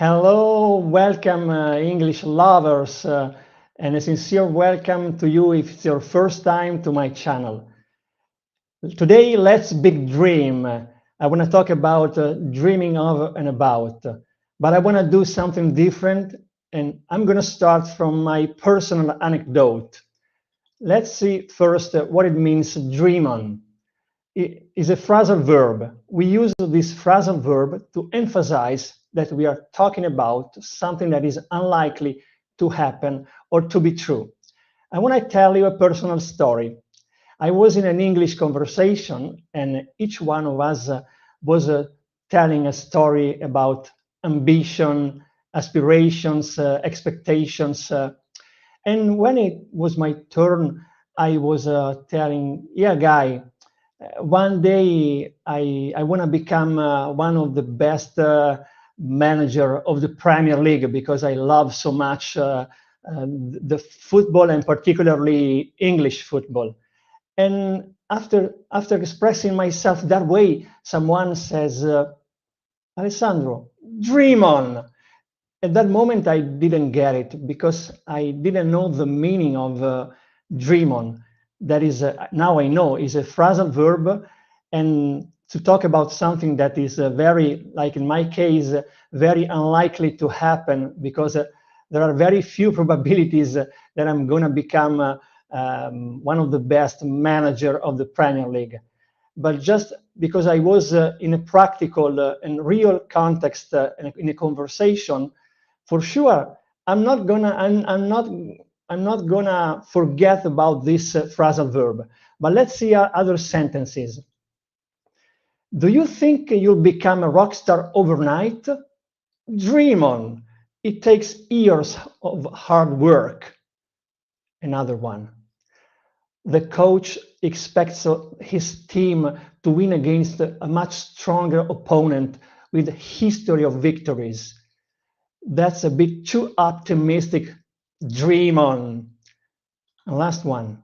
Hello, welcome English lovers, and a sincere welcome to you if it's your first time to my channel. Today, let's big dream. I want to talk about dreaming of and about, but I want to do something different, and I'm going to start from my personal anecdote. Let's see first what it means dream on. It is a phrasal verb. We use this phrasal verb to emphasize that we are talking about something that is unlikely to happen or to be true. I want to tell you a personal story. I was in an English conversation, and each one of us was telling a story about ambition, aspirations, expectations. And when it was my turn, I was telling, yeah, guy, one day I want to become one of the best manager of the Premier League because I love so much the football and particularly English football. And after expressing myself that way, someone says, Alessandro, dream on. At that moment, I didn't get it because I didn't know the meaning of dream on. That is, now I know, is a phrasal verb. And to talk about something that is very, like in my case, very unlikely to happen because there are very few probabilities that I'm going to become one of the best manager of the Premier League. But just because I was in a practical and real context in a conversation, for sure, I'm not gonna forget about this phrasal verb. But let's see other sentences. Do you think you'll become a rock star overnight? Dream on. It takes years of hard work. Another one. The coach expects his team to win against a much stronger opponent with a history of victories. That's a bit too optimistic. Dream on. And last one.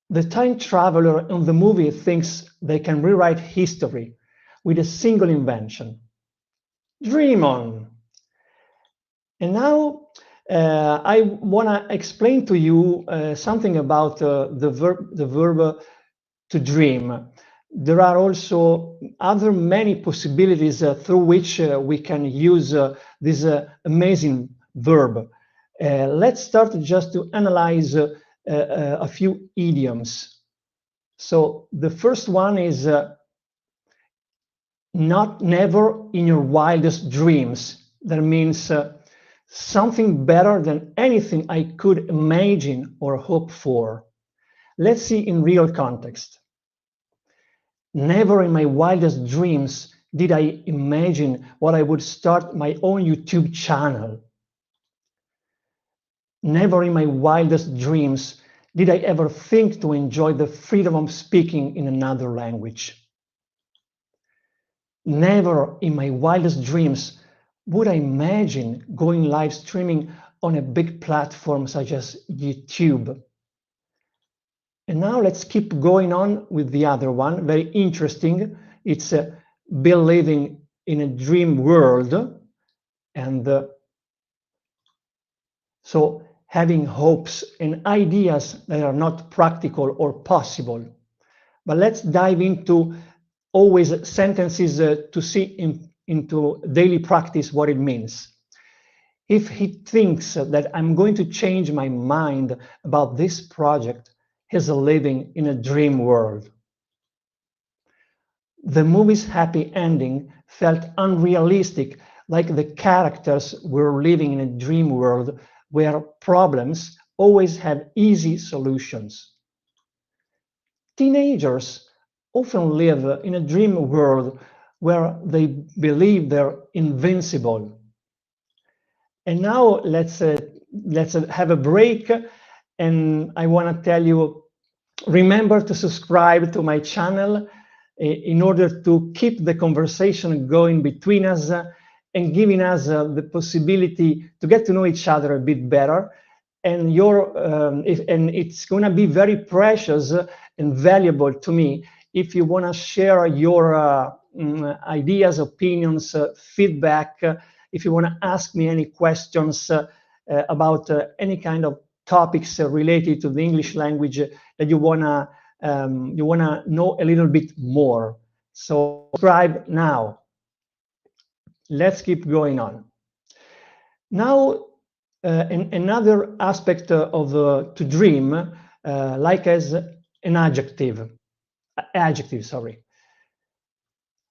The time traveler in the movie thinks they can rewrite history with a single invention. Dream on. And now I want to explain to you something about the verb to dream. There are also other many possibilities through which we can use this amazing verb. Let's start just to analyze a few idioms. So the first one is not never in your wildest dreams. That means something better than anything I could imagine or hope for. Let's see in real context. Never in my wildest dreams did I imagine what I would start my own YouTube channel. Never in my wildest dreams did I ever think to enjoy the freedom of speaking in another language. Never in my wildest dreams would I imagine going live streaming on a big platform such as YouTube. And now let's keep going on with the other one, very interesting. It's believing in a dream world. And so having hopes and ideas that are not practical or possible. But let's dive into always sentences to see into daily practice what it means. If he thinks that I'm going to change my mind about this project, he's living in a dream world. The movie's happy ending felt unrealistic, like the characters were living in a dream world where problems always have easy solutions. Teenagers often live in a dream world where they believe they're invincible. And now let's have a break, and I want to tell you, remember to subscribe to my channel in order to keep the conversation going between us and giving us the possibility to get to know each other a bit better. And and it's going to be very precious and valuable to me if you want to share your ideas, opinions, feedback if you want to ask me any questions about any kind of topics related to the English language that you wanna know a little bit more. So subscribe now. Let's keep going on. Now, another aspect of to dream, like as an adjective, sorry.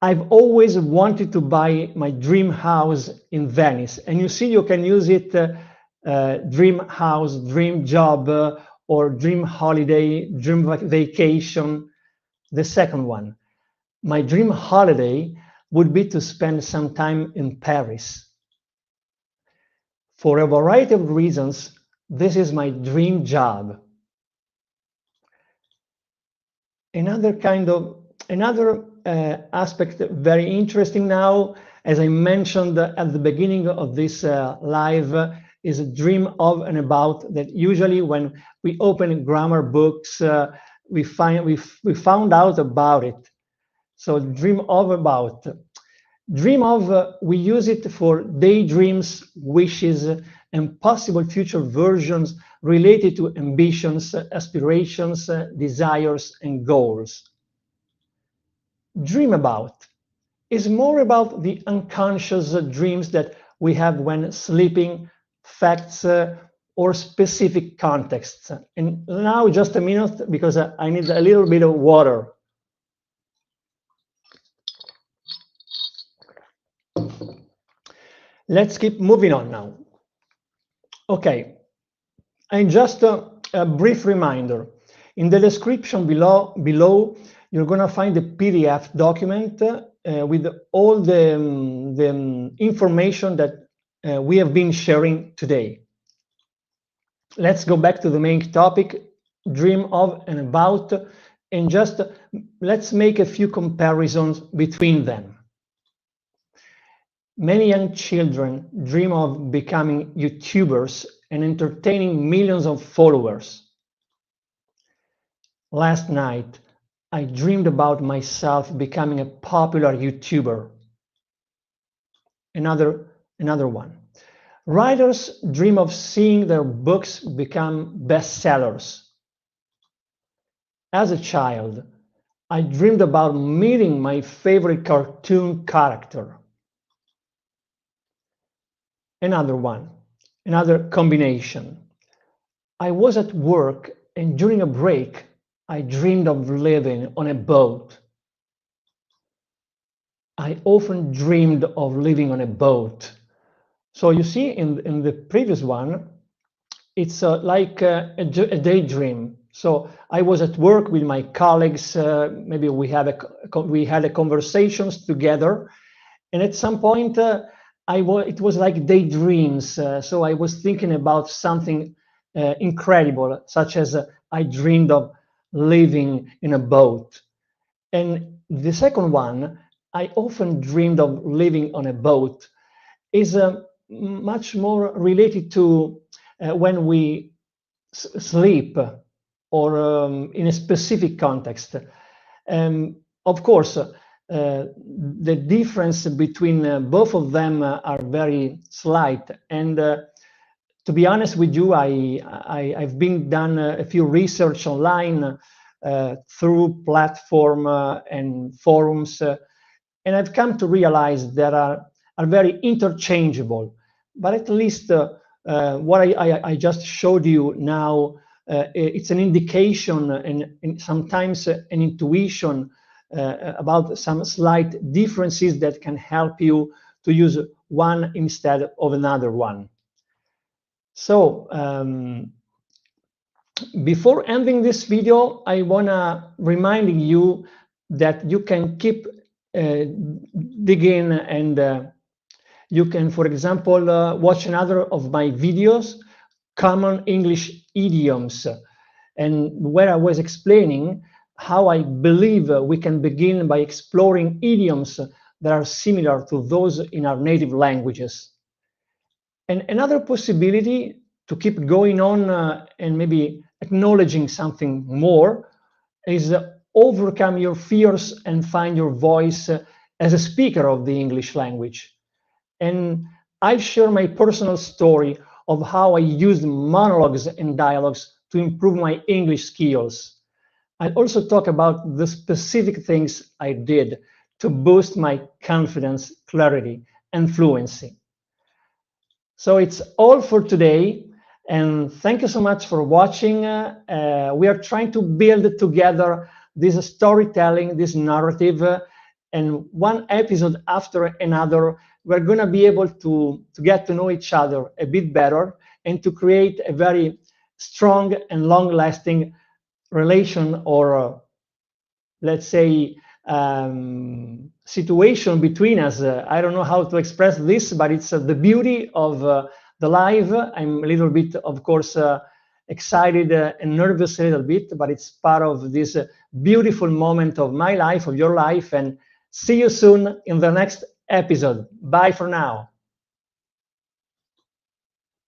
I've always wanted to buy my dream house in Venice, and you see, you can use it dream house, dream job, or dream holiday, dream vacation. The second one, my dream holiday would be to spend some time in Paris. For a variety of reasons, this is my dream job. Another aspect very interesting now, as I mentioned at the beginning of this live, is a dream of and about, that usually when we open grammar books, we found out about it. So dream of, about. Dream of, we use it for daydreams, wishes, and possible future versions related to ambitions, aspirations, desires, and goals. Dream about is more about the unconscious dreams that we have when sleeping, facts, or specific contexts. And now just a minute, because I need a little bit of water. Let's keep moving on now. Okay, and just a brief reminder. In the description below, you're going to find the PDF document with all the information that we have been sharing today. Let's go back to the main topic, dream of and about, and just let's make a few comparisons between them. Many young children dream of becoming YouTubers and entertaining millions of followers. Last night, I dreamed about myself becoming a popular YouTuber. Another one. Writers dream of seeing their books become bestsellers. As a child, I dreamed about meeting my favorite cartoon character. Another combination. I was at work, and during a break, I dreamed of living on a boat. I often dreamed of living on a boat. So you see, in the previous one, it's like a daydream. So I was at work with my colleagues. Maybe we had a conversations together, and at some point, it was like daydreams. So I was thinking about something incredible, such as I dreamed of living in a boat. And the second one, I often dreamed of living on a boat, is much more related to when we sleep or in a specific context. Of course, the difference between both of them are very slight. And to be honest with you, I've been done a few research online through platform and forums, and I've come to realize that are very interchangeable. But at least what I just showed you now, it's an indication and sometimes an intuition about some slight differences that can help you to use one instead of another one. So before ending this video, I wanna remind you that you can keep digging, and you can, for example, watch another of my videos, Common English Idioms, and where I was explaining how I believe we can begin by exploring idioms that are similar to those in our native languages. And another possibility to keep going on and maybe acknowledging something more is overcome your fears and find your voice as a speaker of the English language. And I'll share my personal story of how I used monologues and dialogues to improve my English skills. I'll also talk about the specific things I did to boost my confidence, clarity, and fluency. So it's all for today, and thank you so much for watching. We are trying to build together this storytelling, this narrative, and one episode after another, we're going to be able to get to know each other a bit better and to create a very strong and long-lasting relation, or let's say situation between us. I don't know how to express this, but it's the beauty of the live. I'm a little bit, of course, excited and nervous a little bit, but it's part of this beautiful moment of my life, of your life, and see you soon in the next episode. Bye for now.